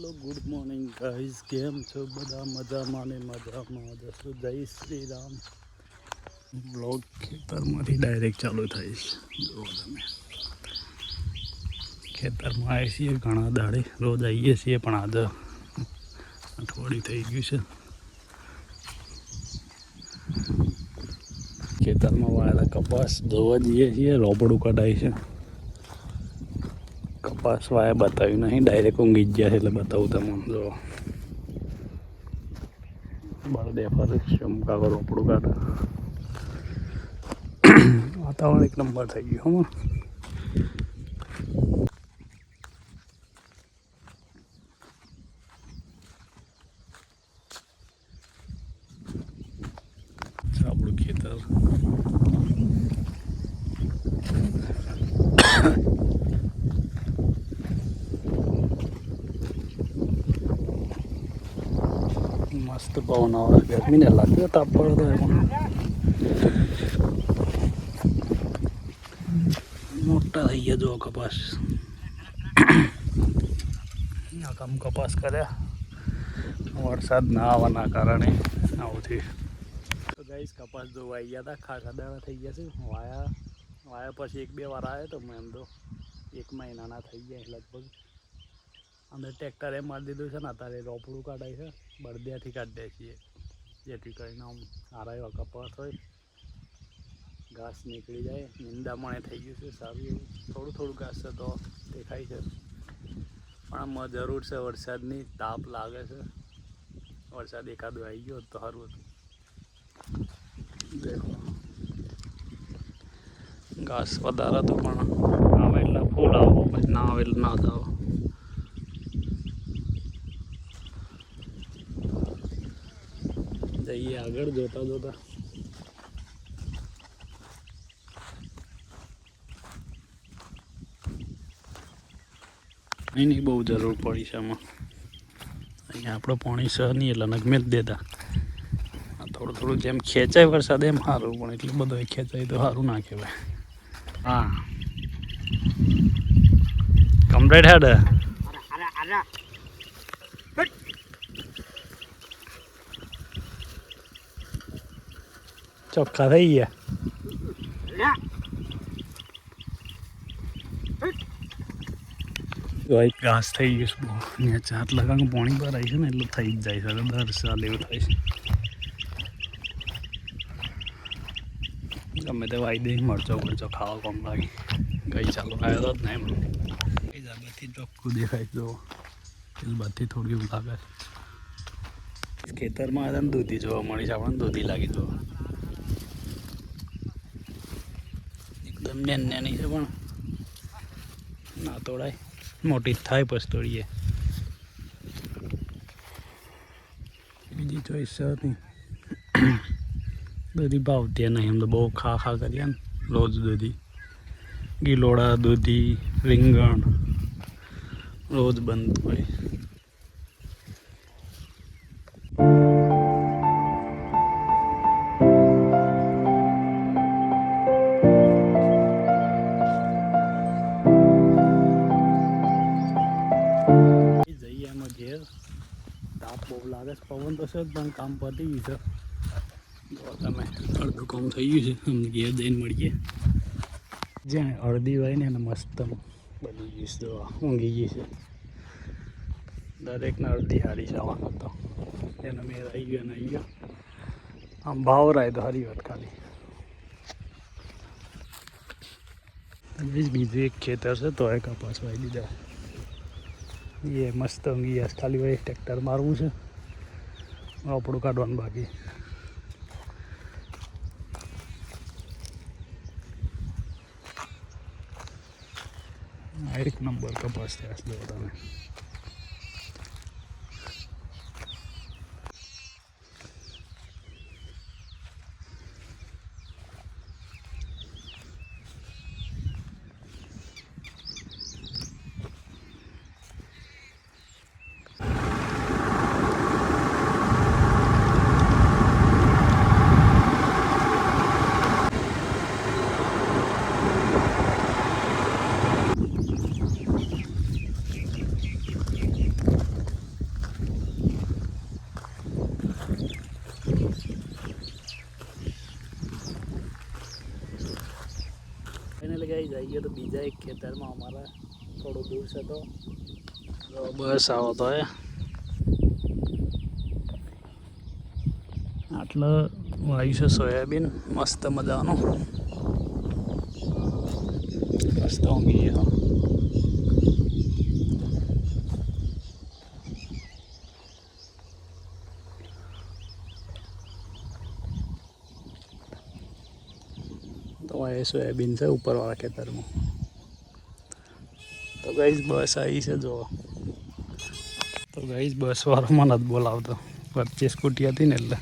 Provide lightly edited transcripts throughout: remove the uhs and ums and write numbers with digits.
Hello good morning guys, કેમ છો બધા? મજામાં ને મજામાં જશો. જય શ્રી રામ. બ્લોગ ખેતરમાંથી ડાયરેક્ટ ચાલુ થાય છે. જુઓ તમે, ખેતરમાં આવીએ છીએ ઘણા દાડે, રોજ આવીએ છીએ પણ આજે અઠવાડિયું થઈ ગયું છે. ખેતરમાં વાળેલા કપાસ જોવા જઈએ છીએ, રોપડું કઢાય છે. કપાસ વાય બતાવ્યું નહીં, ડાયરેક્ટ ઊંઘી જ ગયા છે એટલે બતાવું તમને. જો બળદે ફરે ચમકાવો રોપડું કાઢે. વાતાવરણ એક નંબર થઈ ગયું. હમ આપણું ખેતર મસ્ત પવન આવે. ગરમી ને લાગે તાપ પડે એમાં. મોટા થઈ ગયા જો કપાસ. કામ કપાસ કર્યા વરસાદ ના આવવાના કારણે આવું થયું. તો ગાઈસ, કપાસ જો વાઈ ગયા હતા, ખાસા દાણા થઈ ગયા છે. વાયા પછી એક બે વાર આવ્યો તો મેં, એમ તો 1 મહિનાના થઈ ગયા લગભગ. અંદર ટ્રેક્ટરે મારી દીધું છે ને, અત્યારે રોપડું કાઢાય છે. બળદિયાથી કાઢીએ છીએ, જેથી કરીને આમ સારા એવા કપાસ હોય, ઘાસ નીકળી જાય. નિંદામણે થઈ ગયું છે સારું એવું. થોડું થોડું ઘાસ છે તો દેખાય છે, પણ આમાં જરૂર છે વરસાદની. તાપ લાગે છે. વરસાદ એકાદો આવી ગયો તો સારું હતું. દેખો, ઘાસ વધારે હતું પણ આવે એટલે ફૂલ આવો, પછી ના આવે એટલે ના થાવ. જઈએ આગળ જોતા જોતા. એની બહુ જરૂર પડી છે આમાં. અહીંયા આપણો પાણી સહ નહીં એટલે નગમે જ દેતા. થોડું થોડું જેમ ખેંચાય વરસાદ એમ સારું, પણ એટલું બધું ખેંચાય તો સારું ના કહેવાય. હા, કમ્પ્લીટ હેડ ચોખ્ખા થઈ ગયા. ઘાસ થઈ ગયું છે બહુ. અહીંયા 4 લગાનું પાણી ભરાય છે ને, એટલું થઈ જ જાય છે. દર સાલ એવું થાય છે. ગમે તે વાઈ દે, મરચો ખાવા કોમ લાગે. ગઈ ચાલો આવ્યો જ ને એમ. બધી ચોખ્ખું દેખાય જો, બધી થોડી એવું લાગે. ખેતરમાં આવ્યા ને દૂધી જોવા મળી છે આપણને. દૂધી લાગી જો, એકદમ નેની છે પણ ના તોડાય. મોટી થાય પછી તોડીએ. બીજી ચોઈસ છે નહીં. દૂધી ભાવતી નહીં, એમ તો બહુ ખા કરીએ ને રોજ. દૂધી, ગિલોડા, દૂધી, રીંગણ રોજ બનતું હોય. જઈએ એમાં ઘેર. તાપ બહુ લાગે છે, પવન તો છે જ પણ કામ પતી ગયું છે. જો તમે, અડધું કામ થઈ ગયું છે. અમને ઘેર જઈને મળીએ. જ્યાં અડધી હોય ને એને મસ્ત બની ગઈ છે. ઊંઘી ગઈ છે. દરેકને અડધી હારી જવાનો હતો. એનો મેળ આવી ગયો ને આવી ગયો. આમ ભાવ રાય તો હારી વાત. ખાલી બીજું એક ખેતર છે તો એ કપાસ વાઈ દીધા. એ મસ્ત ઊંઘી ગયા. ખાલી ભાઈ ટ્રેક્ટર મારવું છે, રોપડું કાઢવાનું બાકી. એક નંબર કપાસ થયા છે તમે. જઈએ તો બીજા એક ખેતરમાં અમારા થોડું દૂર છે તો બસ આવો તો એ આટલે વાયુ છે સોયાબીન મસ્ત મજાનું મસ્ત ઊંઘી ગયો તો એ સોયાબીન છે ઉપરવાળા ખેતરમાં તો ગાઈસ બસ આવી છે જો તો ગાઈસ બસ વાળો મને જ બોલાવતો વચ્ચે સ્કૂટી હતી ને એટલે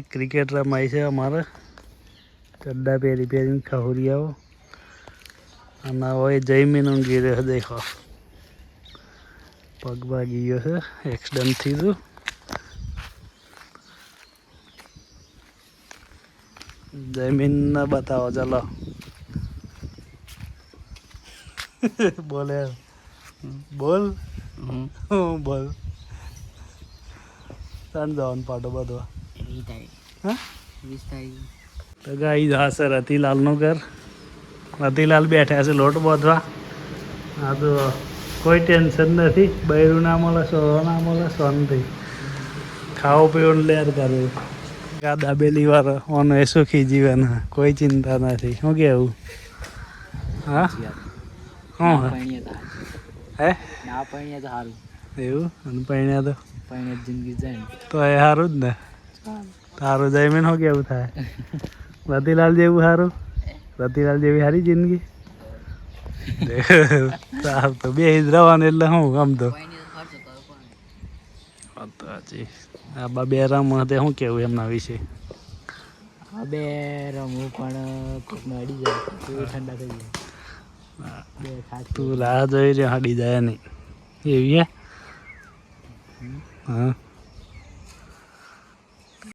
ક્રિકેટ રમાય છે અમારે ચડ્ડા પહેરી પહેરીને ખહુરી આવો અને હવે જઈમીન ઊંઘી રહ્યો દેખો પગ ભાગી ગયો છે એક્સિડન્ટ થઈ ગયું જમીન ના બતાવો ચાલો બોલે બોલ બોલ તાન જવાનું પાટો બધો તો ગાઈ જશે રતિલાલનું ઘર રતિલાલ બેઠા છે લોટ બાંધવા હા તો કોઈ ટેન્શન નથી બૈરું ના મળે સો ના મળે શાંતિ ખાવું પીવું લેર કરવું ગાદા બેલી વાળો ઓનો એ સુખી જીવન કોઈ ચિંતા નથી શું કેવું હા શું હે ના પૈણ્યા તો સારું એવું અને પૈણ્યા તો જિંદગી જાય તો એ સારું જ ને તારું જમીન શું કેવું થાય રતિલાલ જેવું સારું રતિલાલ જેવી સારી જિંદગી સારું તો બે જ રહેવાનું એટલે શું આમ તો હજી આ બે રમ તે શું કેવું એમના વિશે આ બે રમવું પણ કોકને અડી જાય ઠંડા થઈ જાય તું રાહ જોઈ રહ્યો હડી જાય નહીં એવી હે હા